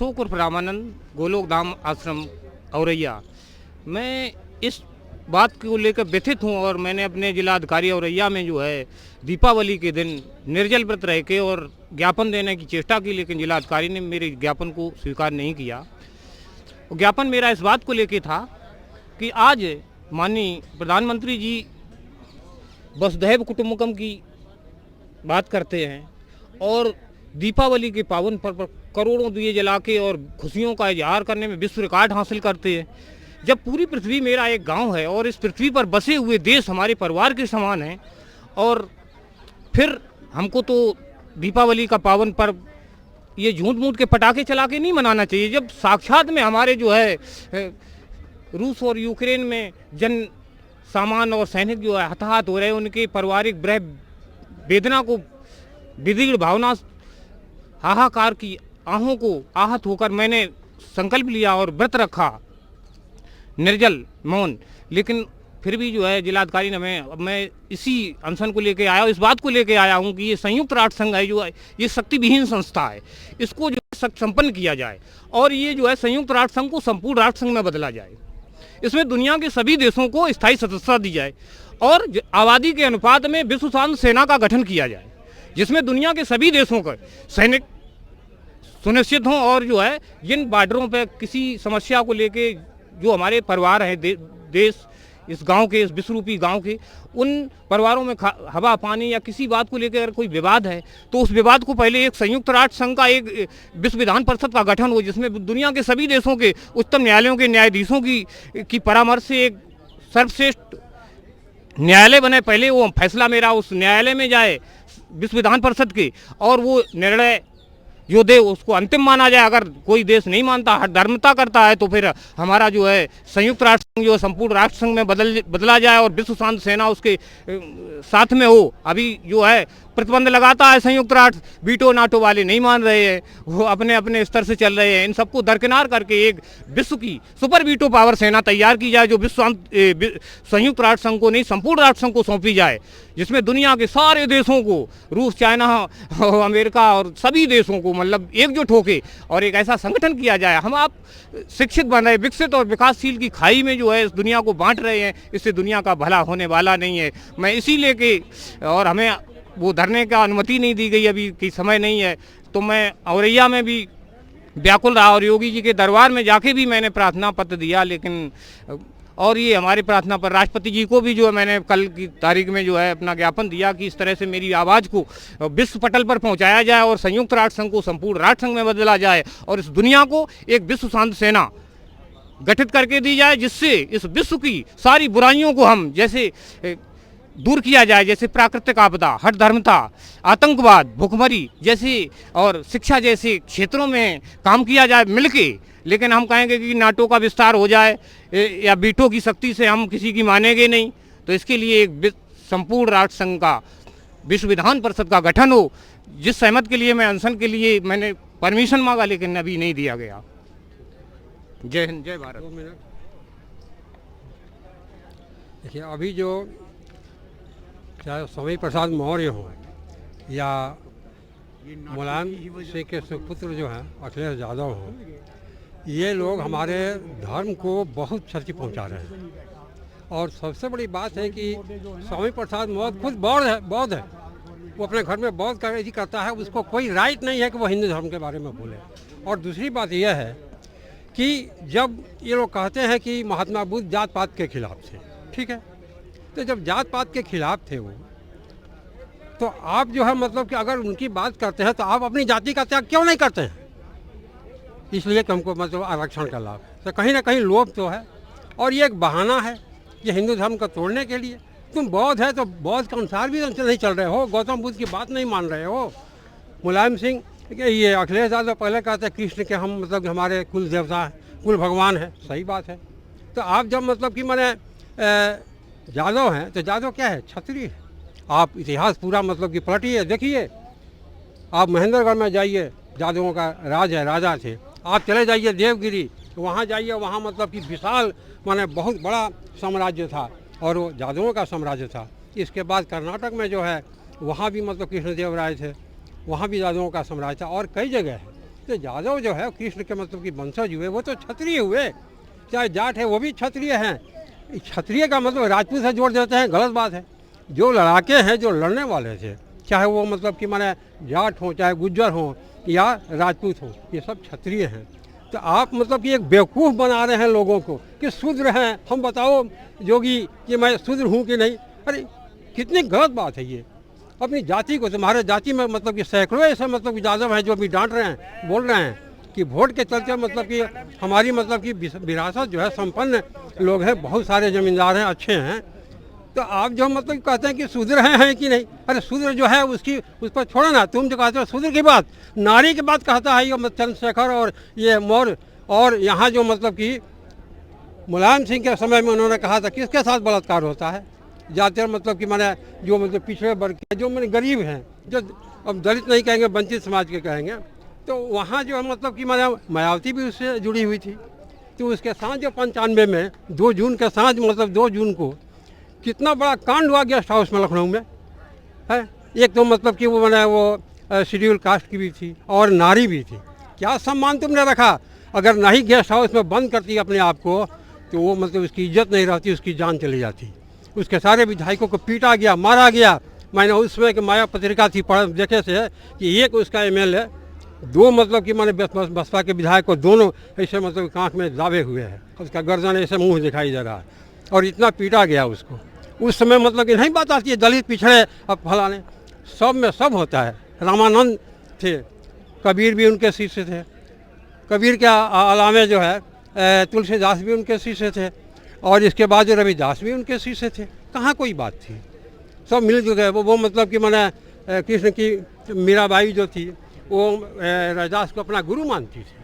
अशोक उर्फ रामानंद, गोलोक धाम आश्रम औरैया। मैं इस बात को लेकर व्यथित हूँ और मैंने अपने जिला अधिकारी औरैया में जो है दीपावली के दिन निर्जल व्रत रह के और ज्ञापन देने की चेष्टा की, लेकिन जिला अधिकारी ने मेरे ज्ञापन को स्वीकार नहीं किया। ज्ञापन मेरा इस बात को लेकर था कि आज माननीय प्रधानमंत्री जी वसुधैव कुटुंबकम की बात करते हैं और दीपावली के पावन पर्व पर करोड़ों दिए जला के और खुशियों का इजहार करने में विश्व रिकॉर्ड हासिल करते हैं। जब पूरी पृथ्वी मेरा एक गांव है और इस पृथ्वी पर बसे हुए देश हमारे परिवार के समान हैं, और फिर हमको तो दीपावली का पावन पर्व ये झूठ मूठ के पटाखे चला के नहीं मनाना चाहिए। जब साक्षात में हमारे जो है रूस और यूक्रेन में जन सामान और सैनिक जो है हताहत हो रहे हैं, उनके पारिवारिक वेदना को विदीर्ण भावना हाहाकार की आहों को आहत होकर मैंने संकल्प लिया और व्रत रखा निर्जल मौन। लेकिन फिर भी जो है जिलाधिकारी ने मैं इसी अनशन को लेके आया, इस बात को लेके आया हूँ कि ये संयुक्त राष्ट्र संघ है जो है ये शक्तिविहीन संस्था है, इसको जो है संपन्न किया जाए और ये जो है संयुक्त राष्ट्र संघ को संपूर्ण राष्ट्र संघ में बदला जाए। इसमें दुनिया के सभी देशों को स्थायी सदस्यता दी जाए और आबादी के अनुपात में विश्व शांति सेना का गठन किया जाए, जिसमें दुनिया के सभी देशों का सैनिक सुनिश्चित हों और जो है जिन बॉर्डरों पर किसी समस्या को लेके जो हमारे परिवार हैं देश इस गांव के, इस विश्वरूपी गांव के, उन परिवारों में हवा पानी या किसी बात को लेकर अगर कोई विवाद है तो उस विवाद को पहले एक संयुक्त राष्ट्र संघ का एक विश्व विधान परिषद का गठन हो, जिसमें दुनिया के सभी देशों के उच्चतम न्यायालयों के न्यायाधीशों की परामर्श से एक सर्वश्रेष्ठ न्यायालय बने। पहले वो फैसला मेरा उस न्यायालय में जाए विश्व विधान परिषद के और वो निर्णय जो दे उसको अंतिम माना जाए। अगर कोई देश नहीं मानता, हठधर्मिता करता है, तो फिर हमारा जो है संयुक्त राष्ट्र संघ जो संपूर्ण राष्ट्र संघ में बदला जाए और विश्व शांति सेना उसके साथ में हो। अभी जो है प्रतिबंध लगाता है संयुक्त राष्ट्र, वीटो नाटो वाले नहीं मान रहे हैं, वो अपने अपने स्तर से चल रहे हैं। इन सबको दरकिनार करके एक विश्व की सुपर वीटो पावर सेना तैयार की जाए जो संयुक्त राष्ट्र संघ को नहीं संपूर्ण राष्ट्र संघ को सौंपी जाए, जिसमें दुनिया के सारे देशों को, रूस, चाइना, अमेरिका और सभी देशों को मतलब एकजुट होके और एक ऐसा संगठन किया जाए। हम आप शिक्षित बन रहे, विकसित और विकासशील की खाई में जो है इस दुनिया को बांट रहे हैं, इससे दुनिया का भला होने वाला नहीं है। मैं इसीलिए के और हमें वो धरने का अनुमति नहीं दी गई, अभी की समय नहीं है, तो मैं औरैया में भी व्याकुल रहा और योगी जी के दरबार में जाके भी मैंने प्रार्थना पत्र दिया। लेकिन और ये हमारी प्रार्थना पर राष्ट्रपति जी को भी जो है मैंने कल की तारीख में जो है अपना ज्ञापन दिया कि इस तरह से मेरी आवाज़ को विश्व पटल पर पहुंचाया जाए और संयुक्त राष्ट्र संघ को संपूर्ण राष्ट्र संघ में बदला जाए और इस दुनिया को एक विश्व शांति सेना गठित करके दी जाए, जिससे इस विश्व की सारी बुराइयों को हम जैसे दूर किया जाए, जैसे प्राकृतिक आपदा, हठधर्मिता, आतंकवाद, भुखमरी जैसे और शिक्षा जैसे क्षेत्रों में काम किया जाए मिलके। लेकिन हम कहेंगे कि नाटो का विस्तार हो जाए या वीटो की शक्ति से हम किसी की मानेंगे नहीं, तो इसके लिए एक संपूर्ण राष्ट्र संघ का विश्व विधान परिषद का गठन हो, जिस सहमत के लिए मैं अनशन के लिए मैंने परमिशन मांगा लेकिन अभी नहीं दिया गया। जय हिंद, जय भारत। 2 मिनट देखिए, अभी जो चाहे स्वामी प्रसाद मौर्य हो या मुलायम सिंह के सुपुत्र जो हैं अखिलेश यादव हो, ये लोग हमारे धर्म को बहुत क्षति पहुंचा रहे हैं। और सबसे बड़ी बात है कि स्वामी प्रसाद मौर्य खुद बौद्ध है, वो अपने घर में बौद्ध करता है, उसको कोई राइट नहीं है कि वो हिंदू धर्म के बारे में बोले। और दूसरी बात यह है कि जब ये लोग कहते हैं कि महात्मा बुद्ध जात पात के खिलाफ थे, ठीक है, तो जब जात पात के खिलाफ थे वो, तो आप जो है मतलब कि अगर उनकी बात करते हैं तो आप अपनी जाति का त्याग क्यों नहीं करते हैं? इसलिए कि हमको मतलब आरक्षण का लाभ, तो कहीं ना कहीं लोभ तो है और ये एक बहाना है ये हिंदू धर्म को तोड़ने के लिए। तुम बौद्ध है तो बौद्ध के अनुसार भी नहीं चल रहे हो, गौतम बुद्ध की बात नहीं मान रहे हो। मुलायम सिंह, ये अखिलेश यादव पहले कहते हैं कृष्ण के हम मतलब हमारे कुल देवता हैं, कुल भगवान है, सही बात है। तो आप जब मतलब कि मैंने यादव हैं तो यादव क्या है? क्षत्रिय है। आप इतिहास पूरा मतलब कि पलटिए, देखिए, आप महेंद्रगढ़ में जाइए, यादवों का राज है, राजा थे। आप चले जाइए देवगिरी, वहाँ जाइए, वहाँ मतलब कि विशाल माने बहुत बड़ा साम्राज्य था और वो यादवों का साम्राज्य था। इसके बाद कर्नाटक में जो है वहाँ भी मतलब कृष्णदेव राय थे, वहाँ भी यादवों का साम्राज्य था और कई जगह है। तो यादव जो है कृष्ण के मतलब कि वंशज हुए, वो तो क्षत्रिय हुए। चाहे जाट है वो भी क्षत्रिय हैं। क्षत्रिय का मतलब राजपूत से जोड़ देते हैं, गलत बात है। जो लड़ाके हैं, जो लड़ने वाले थे, चाहे वो मतलब कि माने जाट हो, चाहे गुज्जर हो या राजपूत हो, ये सब क्षत्रिय हैं। तो आप मतलब कि एक बेवकूफ़ बना रहे हैं लोगों को कि शूद्र हैं। हम बताओ जोगी कि मैं शूद्र हूँ कि नहीं। अरे कितनी गलत बात है ये। अपनी जाति को, तुम्हारे जाति में मतलब कि सैकड़ों ऐसे मतलब कि यादव हैं जो अभी डांट रहे हैं, बोल रहे हैं कि वोट के चलते मतलब कि हमारी मतलब कि विरासत जो है, संपन्न लोग हैं, बहुत सारे जमींदार हैं, अच्छे हैं। तो आप जो मतलब कहते हैं कि शूद्र हैं कि नहीं। अरे शूद्र जो है उसकी उस पर छोड़ो ना। तुम जो कहते हो शूद्र की बात, नारी की बात कहता है ये चंद्रशेखर और ये मौर्य। और यहाँ जो मतलब कि मुलायम सिंह के समय में उन्होंने कहा था किसके साथ बलात्कार होता है, जाते मतलब कि मैंने जो मतलब पिछड़े वर्ग के, जो मैंने गरीब हैं, जो अब दलित नहीं कहेंगे, वंचित समाज के कहेंगे, तो वहाँ जो है मतलब कि मैंने मायावती भी उससे जुड़ी हुई थी। तो उसके साथ जो 95 में 2 जून के साथ मतलब 2 जून को कितना बड़ा कांड हुआ गेस्ट हाउस में लखनऊ में है। एक तो मतलब कि वो मैंने वो शेड्यूल कास्ट की भी थी और नारी भी थी। क्या सम्मान तुमने रखा। अगर नहीं गेस्ट हाउस में बंद करती अपने आप को तो वो मतलब उसकी इज्जत नहीं रहती, उसकी जान चली जाती। उसके सारे विधायकों को पीटा गया, मारा गया। मैंने उस समय की माया पत्रिका थी पढ़ देखे से कि एक उसका MLA 2 मतलब कि मैंने बसपा के विधायक को दोनों ऐसे मतलब कांख में दाबे हुए हैं, उसका गर्दन ऐसे मुंह दिखाई दे रहा है और इतना पीटा गया उसको। उस समय मतलब कि नहीं बात आती है दलित पिछड़े अब फलाने, सब में सब होता है। रामानंद थे, कबीर भी उनके शिष्य थे, कबीर के अलावे जो है तुलसीदास भी उनके शिष्य थे और इसके बाद जो रविदास भी उनके शिष्य थे। कहाँ कोई बात थी, सब मिलजुल गए। वो मतलब कि मैंने कृष्ण की मीराबाई जो थी वो रविदास को अपना गुरु मानती थी।